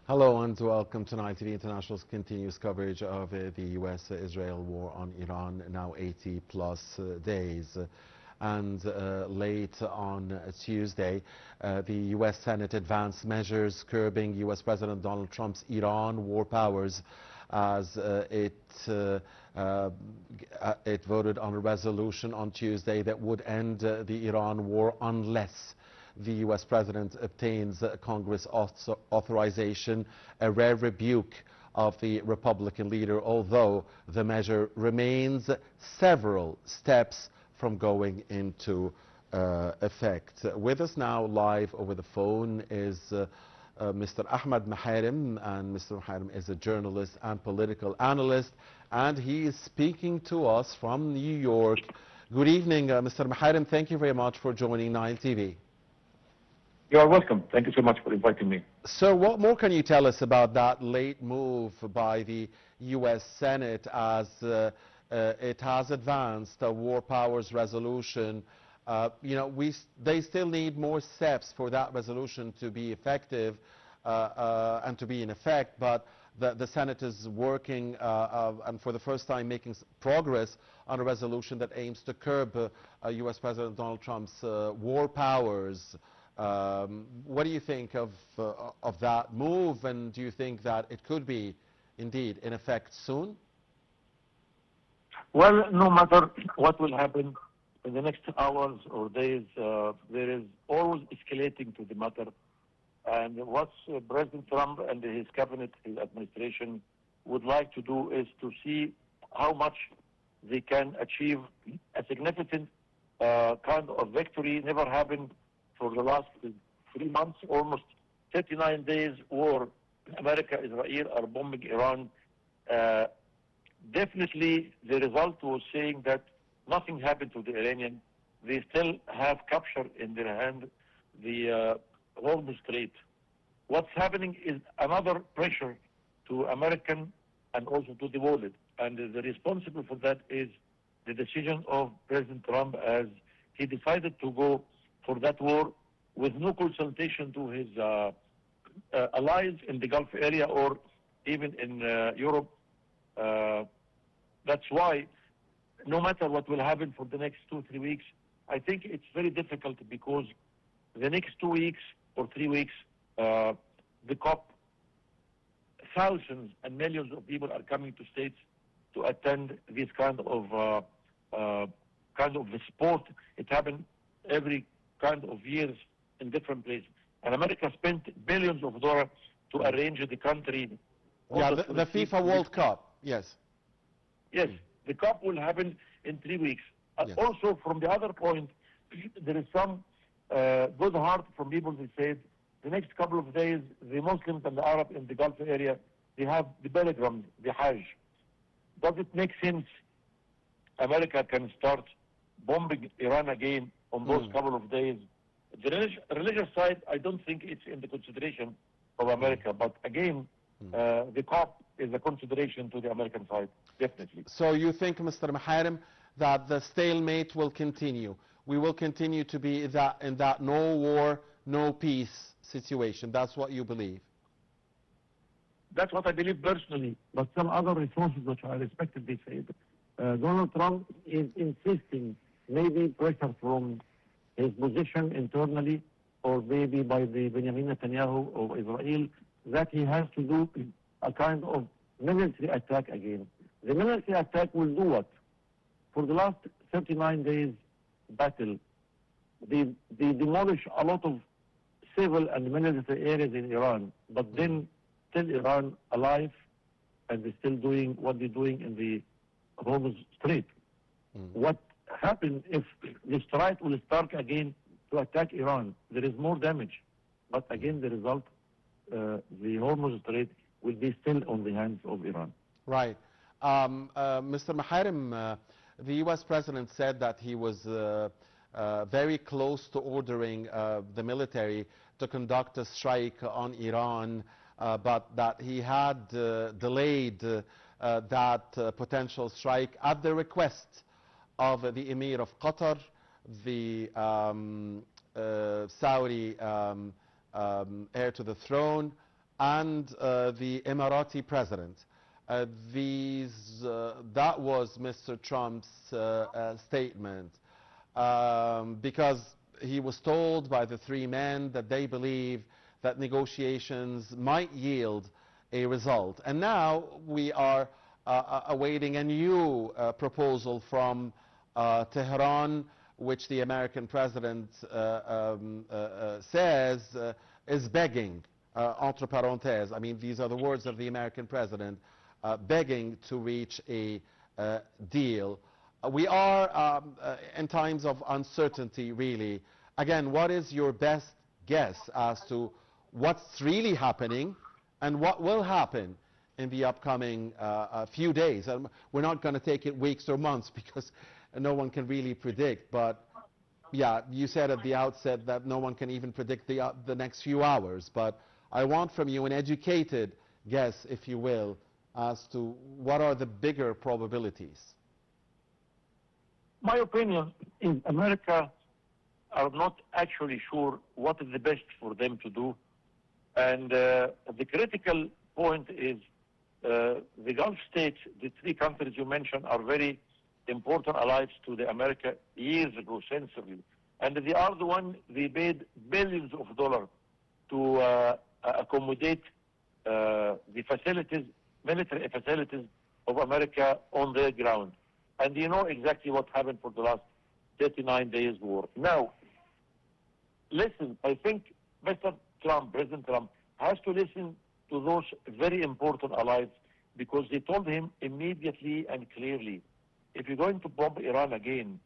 Hello and welcome to Nile TV International's continuous coverage of the U.S.-Israel war on Iran, now 80 plus days. And late on Tuesday, the U.S. Senate advanced measures curbing U.S. President Donald Trump's Iran war powers as it voted on a resolution on Tuesday that would end the Iran war unless the U.S. President obtains Congress authorization, a rare rebuke of the Republican leader, although the measure remains several steps from going into effect. With us now live over the phone is Mr. Ahmed Maharem, and Mr. Maharem is a journalist and political analyst, and he is speaking to us from New York. Good evening, Mr. Maharem. Thank you very much for joining Nile TV. You are welcome. Thank you so much for inviting me. So what more can you tell us about that late move by the U.S. Senate as it has advanced a war powers resolution? They still need more steps for that resolution to be effective and to be in effect, but the Senate is working and for the first time making progress on a resolution that aims to curb U.S. President Donald Trump's war powers. What do you think of that move, and do you think that it could be indeed in effect soon? Well, no matter what will happen in the next hours or days, there is always escalating to the matter. And what President Trump and his cabinet, his administration would like to do is to see how much they can achieve a significant kind of victory. Never happened for the last 3 months, almost 39 days war. America, Israel are bombing Iran. Definitely the result was saying that nothing happened to the Iranian. They still have captured in their hand the Hormuz Strait. What's happening is another pressure to American and also to the world. And the responsible for that is the decision of President Trump, as he decided to go for that war with no consultation to his allies in the Gulf area or even in Europe. That's why no matter what will happen for the next 2-3 weeks, I think it's very difficult, because the next 2 weeks or 3 weeks, the COP, thousands and millions of people are coming to states to attend this kind of the sport. It happened every kind of years in different places. And America spent billions of dollars to arrange the country. Yeah, the FIFA World Cup, yes. Yes, the Cup will happen in 3 weeks. Yes. Also, from the other point, there is some good heart from people who said the next couple of days, the Muslims and the Arabs in the Gulf area, they have the pilgrims, the Hajj. Does it make sense America can start bombing Iran again on those couple of days? The religious side, I don't think it's in the consideration of America. But again, the COP is a consideration to the American side, definitely. So you think, Mr. Maharem, that the stalemate will continue? We will continue to be in that no war, no peace situation. That's what you believe? That's what I believe personally. But some other resources which I respectively said, Donald Trump is insisting, maybe pressure from his position internally, or maybe by the Benjamin Netanyahu of Israel, that he has to do a kind of military attack again. The military attack will do what? For the last 39 days battle, they demolish a lot of civil and military areas in Iran, but then still Iran alive, and they're still doing what they're doing in the Hormuz Strait. What happens if the strike will start again to attack Iran? There is more damage. But again, the result, the Hormuz Strait will be still on the hands of Iran. Right. Mr. Maharem, the U.S. President said that he was very close to ordering the military to conduct a strike on Iran, but that he had delayed that potential strike at the request of the Emir of Qatar, the Saudi heir to the throne, and the Emirati president. That was Mr. Trump's statement, because he was told by the three men that they believe that negotiations might yield a result. And now we are awaiting a new proposal from Tehran, which the American president says is begging, entre parenthèses, I mean, these are the words of the American president, begging to reach a deal. We are in times of uncertainty, really. Again, what is your best guess as to what's really happening and what will happen in the upcoming few days? We're not going to take it weeks or months because no one can really predict. But yeah, you said at the outset that no one can even predict the next few hours. But I want from you an educated guess, if you will, as to what are the bigger probabilities. My opinion is America are not actually sure what is the best for them to do. And the critical point is the Gulf states, the three countries you mentioned, are very important allies to the America years ago, centuries. And they are the one, they paid billions of dollars to accommodate the facilities, military facilities of America on their ground. And you know exactly what happened for the last 39 days war. Now, listen, I think Mr. Trump, President Trump, has to listen to those very important allies, because they told him immediately and clearly, if you're going to bomb Iran again,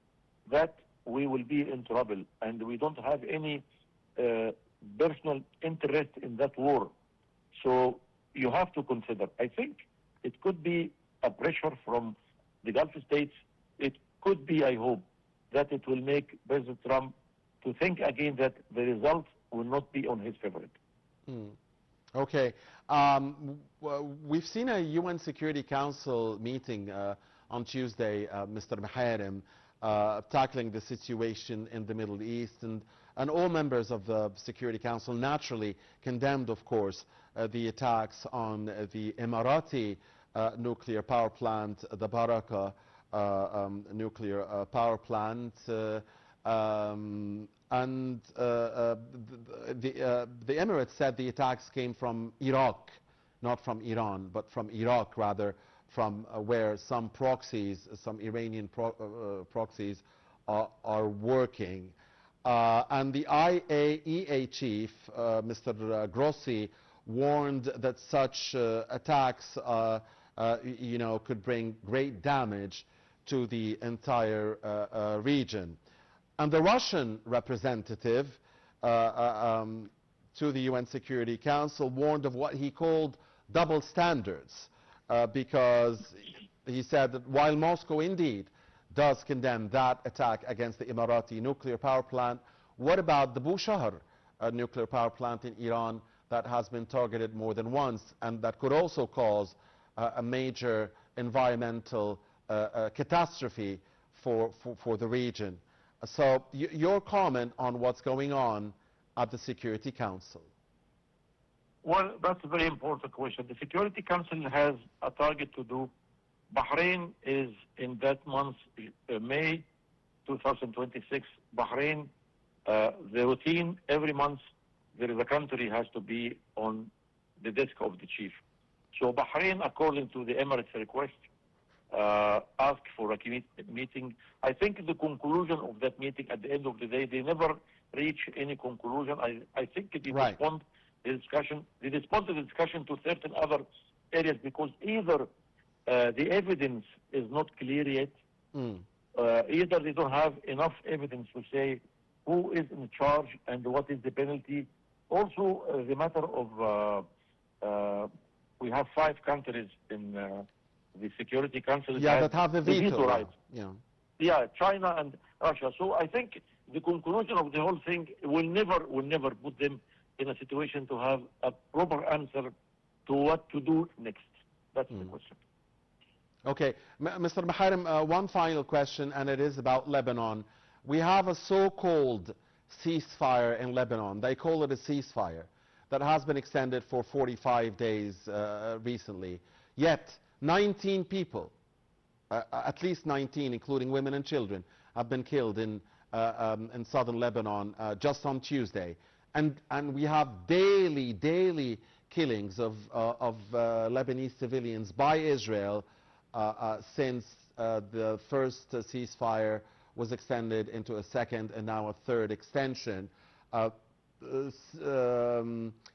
that we will be in trouble, and we don't have any personal interest in that war. So you have to consider. I think it could be a pressure from the Gulf states. It could be, I hope, that it will make President Trump to think again that the result will not be on his favorite. Okay. We've seen a UN Security Council meeting on Tuesday, Mr. Maharem, tackling the situation in the Middle East, and all members of the Security Council naturally condemned, of course, the attacks on the Emirati nuclear power plant, the Baraka nuclear power plant, and the Emirates said the attacks came from Iraq, not from Iran, but from Iraq rather, from where some proxies, some Iranian proxies are working. And the IAEA chief, Mr. Grossi, warned that such attacks could bring great damage to the entire region. And the Russian representative to the UN Security Council warned of what he called double standards, because he said that while Moscow indeed does condemn that attack against the Emirati nuclear power plant, what about the Bushehr nuclear power plant in Iran that has been targeted more than once and that could also cause a major environmental catastrophe for the region? So your comment on what's going on at the Security Council. Well, that's a very important question. The Security Council has a target to do. Bahrain is in that month, May 2026. Bahrain, the routine, every month there is a country has to be on the desk of the chief. So Bahrain, according to the Emirates request, asked for a meeting. I think the conclusion of that meeting, at the end of the day, they never reach any conclusion. I think they respond the discussion. They respond to the discussion to certain other areas, because either the evidence is not clear yet, either they don't have enough evidence to say who is in charge and what is the penalty. Also, the matter of we have 5 countries in the Security Council that have the veto rights. Yeah, China and Russia. So I think the conclusion of the whole thing will never put them in a situation to have a proper answer to what to do next. That's the question. Okay, Mr. Maharem, one final question, and it is about Lebanon. We have a so-called ceasefire in Lebanon. They call it a ceasefire. that has been extended for 45 days recently. Yet, 19 people, at least 19, including women and children, have been killed in southern Lebanon just on Tuesday. And we have daily killings of Lebanese civilians by Israel since the first ceasefire was extended into a second and now a third extension,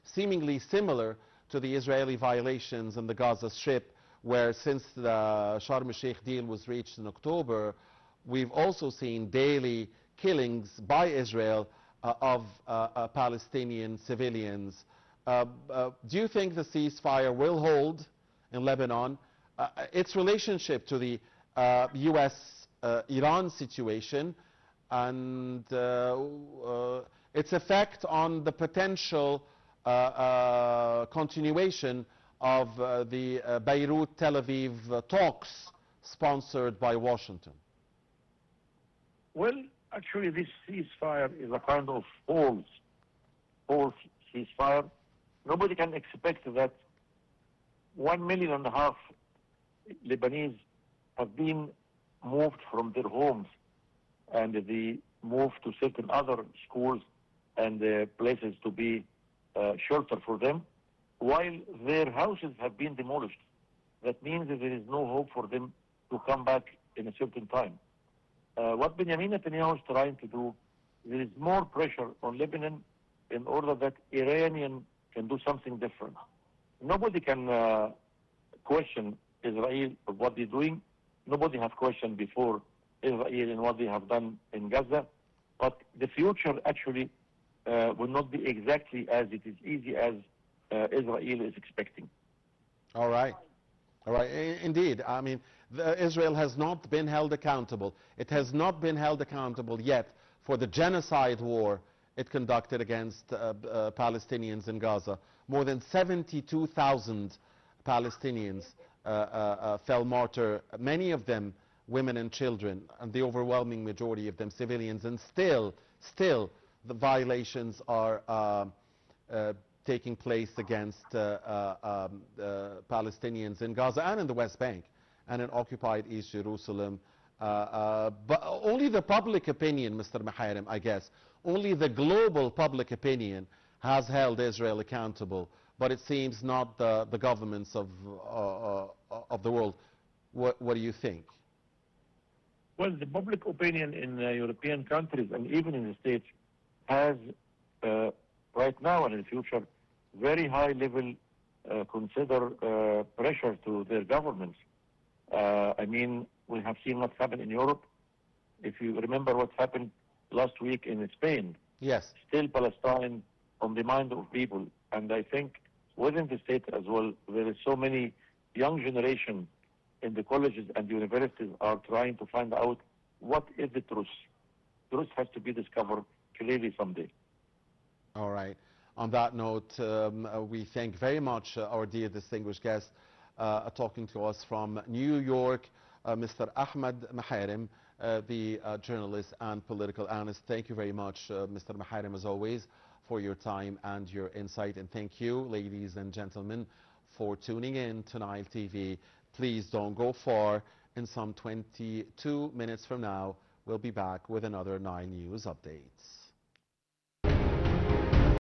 seemingly similar to the Israeli violations in the Gaza Strip, where since the Sharm el-Sheikh deal was reached in October, we've also seen daily killings by Israel of Palestinian civilians. Do you think the ceasefire will hold in Lebanon? Its relationship to the U.S.-Iran situation and its effect on the potential continuation of the Beirut-Tel Aviv talks sponsored by Washington? Well, actually, this ceasefire is a kind of false ceasefire. Nobody can expect that 1.5 million Lebanese have been moved from their homes, and they moved to certain other schools and places to be shelter for them, while their houses have been demolished. That means that there is no hope for them to come back in a certain time. What Benjamin Netanyahu is trying to do, there is more pressure on Lebanon in order that Iranian can do something different. Nobody can question Israel of what they're doing. Nobody has questioned before Israel and what they have done in Gaza. But the future actually will not be exactly as it is easy as Israel is expecting. All right. All right. Indeed. I mean, Israel has not been held accountable. It has not been held accountable yet for the genocide war it conducted against Palestinians in Gaza. More than 72,000 Palestinians fell martyr, many of them women and children, and the overwhelming majority of them civilians. And still, the violations are taking place against Palestinians in Gaza and in the West Bank and in occupied East Jerusalem. But only the public opinion, Mr. Maharem, I guess, only the global public opinion has held Israel accountable, but it seems not the governments of the world. What do you think? Well, the public opinion in European countries and even in the States has, right now and in the future, very high level consider pressure to their governments. I mean, we have seen what's happened in Europe. If you remember what happened last week in Spain, yes, still Palestine on the mind of people. And I think within the state as well, there is so many young generation in the colleges and universities are trying to find out what is the truth. Truth has to be discovered clearly someday. All right. On that note, we thank very much our dear distinguished guest talking to us from New York, Mr. Ahmed Maharem, the journalist and political analyst. Thank you very much, Mr. Maharem, as always, for your time and your insight. And thank you, ladies and gentlemen, for tuning in to Nile TV. Please don't go far. In some 22 minutes from now, we'll be back with another 9 News updates.